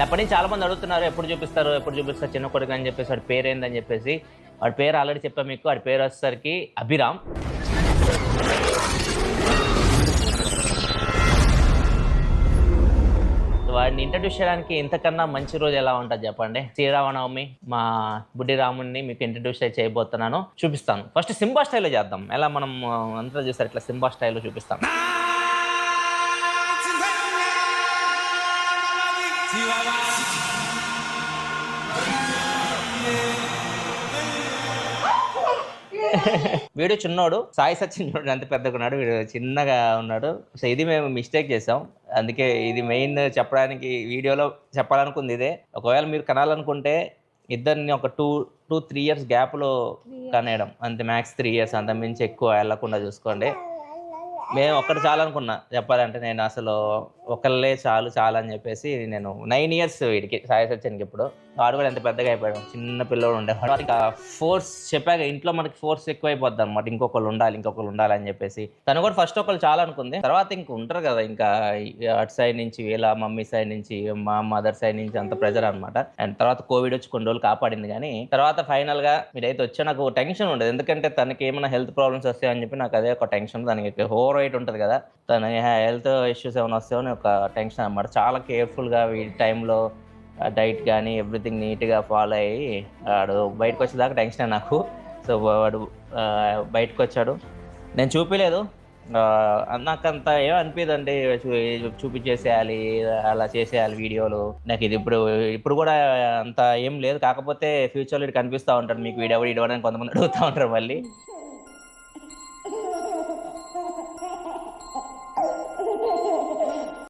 అప్పటి నుంచి చాలా మంది అడుగుతున్నారు ఎప్పుడు చూపిస్తారు చిన్న కొడుకు అని చెప్పేసి వాడి పేరు ఏందని చెప్పేసి. వాడి పేరు ఆల్రెడీ చెప్పాను మీకు. వాడి పేరు వచ్చేసరికి అభిరామ్. వాడిని ఇంట్రడ్యూస్ చేయడానికి ఇంతకన్నా మంచి రోజు ఎలా ఉంటుంది చెప్పండి. శ్రీరామనవమి మా బుడ్డి రాముడిని మీకు ఇంట్రడ్యూస్ చేయబోతున్నాను, చూపిస్తాను. ఫస్ట్ సింబా స్టైల్లో చేద్దాం. ఎలా మనం అంతా చూస్తారు ఇట్లా సింబా స్టైల్లో చూపిస్తాను. వీడు చిన్నోడు, సాయి సచిన్ చూడండి అంత పెద్దగా ఉన్నాడు, వీడు చిన్నగా ఉన్నాడు. సో ఇది మేము మిస్టేక్ చేసాం. అందుకే ఇది మెయిన్ చెప్పడానికి వీడియోలో చెప్పాలనుకుంది ఇదే. ఒకవేళ మీరు కనాలనుకుంటే ఇద్దరిని ఒక 2-3 ఇయర్స్ గ్యాప్లో కనేయడం అంతే, మ్యాక్స్ 3 ఇయర్స్, అంత మించి ఎక్కువ వెళ్ళకుండా చూసుకోండి. మేము ఒక్కటి చాలు అనుకున్నా చెప్పాలంటే. నేను అసలు ఒకళ్ళే చాలా అని చెప్పేసి నేను 9 ఇయర్స్ వీడికి, సాయి సత్యానికి. ఇప్పుడు వాడు కూడా ఎంత పెద్దగా అయిపోయాడు, చిన్న పిల్లోడు ఉండేవాడు. ఇంకా ఫోర్స్ చెప్పాక ఇంట్లో మనకి ఫోర్స్ ఎక్కువ అయిపోద్ది అనమాట. ఇంకొకళ్ళు ఉండాలి అని చెప్పేసి. తను కూడా ఫస్ట్ ఒకళ్ళు చాలా అనుకుంది, తర్వాత ఇంక ఉంటారు కదా ఇంకా అటు సైడ్ నుంచి, వీళ్ళ మమ్మీ సైడ్ నుంచి, మా మదర్ సైడ్ నుంచి అంత ప్రెజర్ అనమాట. అండ్ తర్వాత కోవిడ్ వచ్చి కొన్ని రోజులు కాపాడింది. కానీ తర్వాత ఫైనల్ గా మీరైతే వచ్చా నాకు టెన్షన్ ఉండదు, ఎందుకంటే తనకి ఏమైనా హెల్త్ ప్రాబ్లమ్స్ వస్తాయని చెప్పి నాకు అదే ఒక టెన్షన్. దానికి ఓవర్ వెయిట్ ఉంటుంది కదా, తన హెల్త్ ఇష్యూస్ ఏమైనా వస్తాయని ఒక టెన్షన్ అనమాట. చాలా కేర్ఫుల్గా ఈ టైంలో డైట్ కానీ ఎవ్రీథింగ్ నీట్గా ఫాలో అయ్యి వాడు బయటకు వచ్చేదాకా టెన్షన్ నాకు. సో వాడు బయటకు వచ్చాడు, నేను చూపించలేదు. నాకు అంత ఏమనిపించదండి, చూపించేసేయాలి, అలా చేసేయాలి వీడియోలు. నాకు ఇది ఇప్పుడు కూడా అంత ఏం లేదు. కాకపోతే ఫ్యూచర్లో ఇది కనిపిస్తూ ఉంటారు మీకు వీడియో అని కొంతమంది అడుగుతూ ఉంటారు మళ్ళీ.